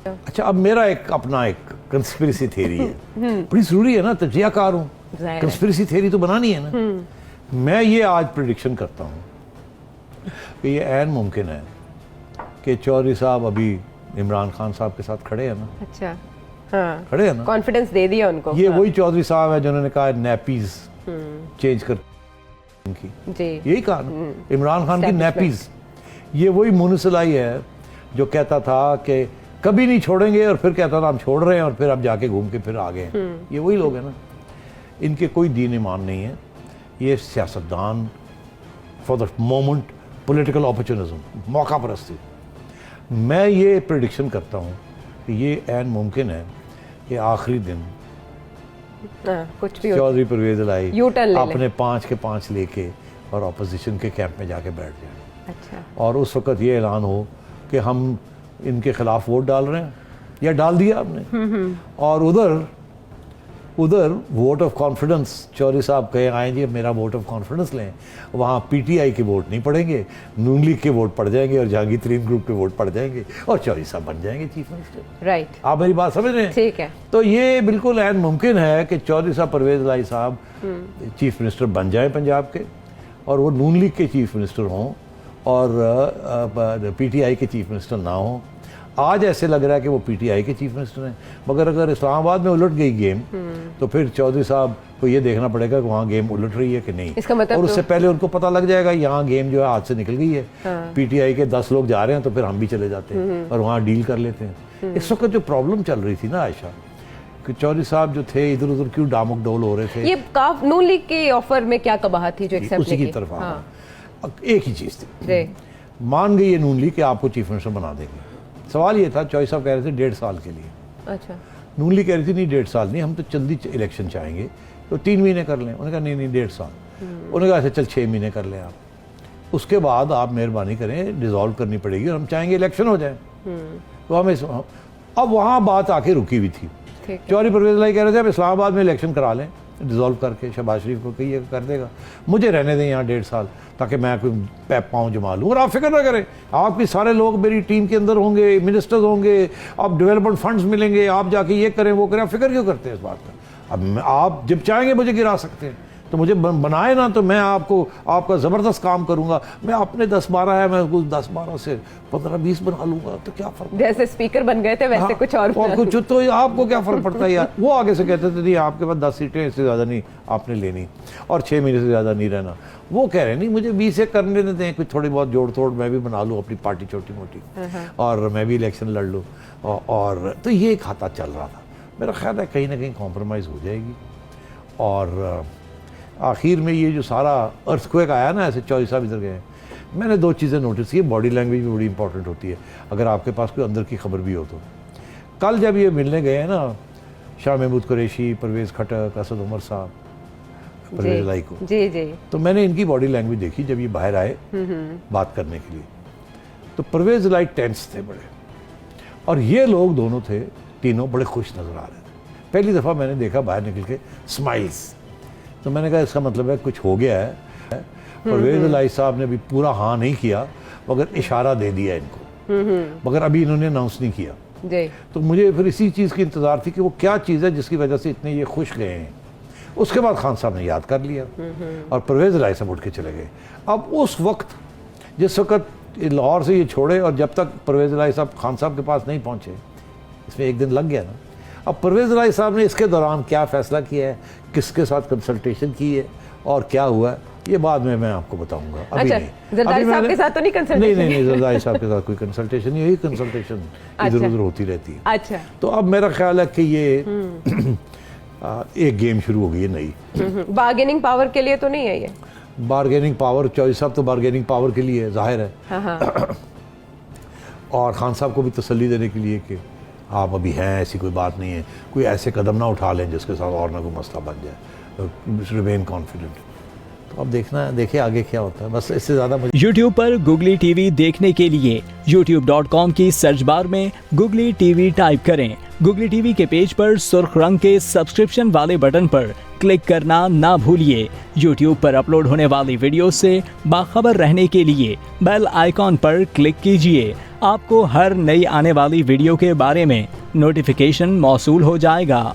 अच्छा, अब मेरा एक अपना एक कंस्पिरेसी थ्योरी है, बड़ी जरूरी है ना, तजियाकार हूँ, कंस्पिरेसी थ्योरी तो बनानी है ना। मैं ये आज प्रिडिक्शन करता हूँ कि ये ऐन मुमकिन है कि चौधरी साहब अभी इमरान खान साहब के साथ खड़े हैं ना। अच्छा, हाँ, खड़े हैं ना, कॉन्फिडेंस दे दिया उनको। ये वही चौधरी साहब है जिन्होंने कहा नैपीज चेंज कर की, यही कहा ना, इमरान खान की नैपीज। ये वही मुनसलाई है जो कहता था कि कभी नहीं छोड़ेंगे और फिर कहता था हम छोड़ रहे हैं और फिर अब जाके घूम के फिर आ गए हैं। ये वही लोग हैं ना। इनके कोई दीन ईमान नहीं है, ये सियासतदान for the moment, political opportunism, मौका परस्ती। मैं ये प्रेडिक्शन करता हूँ कि ये ऐन मुमकिन है कि आखिरी दिन कुछ भी चौधरी परवेज इलाही U-turn अपने 5 के 5 लेके और अपोजिशन के कैंप में जाके बैठ जाए। अच्छा, और उस वक्त ये ऐलान हो कि हम इनके खिलाफ वोट डाल रहे हैं या डाल दिया आपने, और उधर वोट ऑफ कॉन्फिडेंस चौधरी साहब कहे आए जी मेरा वोट ऑफ कॉन्फिडेंस लें, वहाँ पीटीआई के वोट नहीं पड़ेंगे, नून लीग के वोट पड़ जाएंगे और जहांगीर तरीन ग्रुप के वोट पड़ जाएंगे और चौधरी साहब बन जाएंगे चीफ मिनिस्टर। राइट, आप मेरी बात समझ रहे हैं? ठीक है। तो ये बिल्कुल ऐन मुमकिन है कि चौधरी साहब परवेज इलाही साहब चीफ मिनिस्टर बन जाए पंजाब के, और वो नून लीग के चीफ मिनिस्टर हों और पीटीआई के चीफ मिनिस्टर ना हों। आज ऐसे लग रहा है कि वो पीटीआई के चीफ मिनिस्टर हैं, मगर अगर इस्लामाबाद में उलट गई गेम तो फिर चौधरी साहब को ये देखना पड़ेगा कि वहाँ गेम उलट रही है कि नहीं। इसका मतलब और उससे पहले उनको पता लग जाएगा यहाँ गेम जो है हाथ से निकल गई है, पीटीआई के 10 लोग जा रहे हैं तो फिर हम भी चले जाते हैं और वहाँ डील कर लेते हैं। इस वक्त जो प्रॉब्लम चल रही थी ना आयशा, कि चौधरी साहब जो थे इधर उधर क्यों डामक डोल हो रहे थे, ये नून लीग के ऑफर में क्या कबाहत थी जो एक्सेप्ट उसी की तरफ एक ही चीज़ थी, मान गई है नून लीग कि आपको चीफ मिनिस्टर बना देंगे। सवाल ये था, चौधरी साहब कह रहे थे 1.5 साल के लिए। अच्छा, नून लीग कह रही थी नहीं 1.5 साल नहीं, हम तो जल्दी इलेक्शन चाहेंगे तो 3 महीने कर लें। उन्होंने कहा नहीं 1.5 साल। उन्होंने कहा अच्छा चल 6 महीने कर लें आप, उसके बाद आप मेहरबानी करें डिसॉल्व करनी पड़ेगी और हम चाहेंगे इलेक्शन हो जाए। तो हमें अब वहाँ बात आके रुकी हुई थी। चौधरी परवेज इलाही कह रहे थे अब इस्लामाबाद में इलेक्शन करा लें डिसॉल्व करके, शहबाज शरीफ को कहिए कर देगा, मुझे रहने दें यहाँ 1.5 साल ताकि मैं कोई पैप पाँव जमा लूँ। और आप फिक्र ना करें, आपके सारे लोग मेरी टीम के अंदर होंगे, मिनिस्टर्स होंगे, आप डेवलपमेंट फंड्स मिलेंगे, आप जाके ये करें वो करें। आप फिक्र क्यों करते हैं इस बात का? अब आप जब चाहेंगे मुझे गिरा सकते हैं, तो मुझे बनाए ना तो मैं आपका ज़बरदस्त काम करूंगा। मैं अपने 10-12 है, मैं कुछ 10-12 से 15-20 बना लूंगा, तो क्या फर्क? जैसे स्पीकर बन गए थे वैसे कुछ और कुछ, तो आपको क्या फर्क पड़ता है यार। वो आगे से कहते थे नहीं आपके पास 10 सीटें, इससे ज़्यादा नहीं आपने लेनी और 6 महीने से ज़्यादा नहीं रहना। वो कह रहे नहीं मुझे 20 एक करने देते हैं, कुछ थोड़ी बहुत जोड़ तोड़ मैं भी बना लूँ अपनी पार्टी छोटी मोटी और मैं भी इलेक्शन लड़ लूँ। और तो ये खाता चल रहा था। मेरा ख्याल है कहीं ना कहीं कॉम्प्रोमाइज़ हो जाएगी। और आखिर में ये जो सारा अर्थक्वेक आया ना, ऐसे चौधरी साहब इधर गए, मैंने 2 चीज़ें नोटिस की। बॉडी लैंग्वेज भी बड़ी इंपॉर्टेंट होती है अगर आपके पास कोई अंदर की खबर भी हो तो। कल जब ये मिलने गए हैं ना शाह महमूद कुरैशी, परवेज़ खटक, असद उमर साहब, परवेज़ इलाही को, जी, तो मैंने इनकी बॉडी लैंग्वेज देखी जब ये बाहर आए बात करने के लिए। तो परवेज़ इलाही टेंस थे बड़े, और ये लोग दोनों थे, तीनों बड़े खुश नज़र आ रहे थे। पहली दफ़ा मैंने देखा बाहर निकल के स्माइल्स, तो मैंने कहा इसका मतलब है कुछ हो गया है। परवेज़ इलाही साहब ने भी पूरा हाँ नहीं किया मगर इशारा दे दिया इनको, मगर अभी इन्होंने अनाउंस नहीं किया। तो मुझे फिर इसी चीज़ की इंतज़ार थी कि वो क्या चीज़ है जिसकी वजह से इतने ये खुश गए हैं। उसके बाद खान साहब ने याद कर लिया और परवेज़ इलाही साहब उठ के चले गए। अब उस वक्त जिस वक्त लाहौर से ये छोड़े और जब तक परवेज़ इलाही साहब खान साहब के पास नहीं पहुँचे, इसमें 1 दिन लग गया ना। अब परवेज़ इलाही साहब ने इसके दौरान क्या फ़ैसला किया है, किसके साथ कंसल्टेशन की है और क्या हुआ है, ये बाद में मैं आपको बताऊंगा। अभी अच्छा, नहीं, जरदारी साहब के साथ तो नहीं कंसल्टेशन? नहीं, जरदारी साहब के साथ कोई कंसल्टेशन नहीं, यही कंसल्टेशन इधर उधर होती रहती है। अच्छा, तो अब मेरा ख्याल है कि ये एक गेम शुरू हो गई है नई। बार्गेनिंग पावर के लिए तो नहीं है ये? बार्गेनिंग पावर, चौधरी साहब तो बार्गेनिंग पावर के लिए जाहिर है, और खान साहब को भी तसल्ली देने के लिए कि आप अभी हैं, ऐसी कोई बात नहीं है, कोई ऐसे कदम ना उठा लें जिसके साथ और ना कोई मसला बन जाए, रिमेन कॉन्फिडेंट। तो अब देखिए आगे क्या होता है, बस इससे ज़्यादा मुझे। YouTube पर गुगली टीवी देखने के लिए youtube.com की सर्च बार में गुगली टीवी टाइप करें। गुगली टीवी के पेज पर सुर्ख रंग के सब्सक्रिप्शन वाले बटन पर क्लिक करना ना भूलिए। YouTube पर अपलोड होने वाली वीडियो से बाखबर रहने के लिए बेल आइकॉन पर क्लिक कीजिए। आपको हर नई आने वाली वीडियो के बारे में नोटिफिकेशन मौसूल हो जाएगा।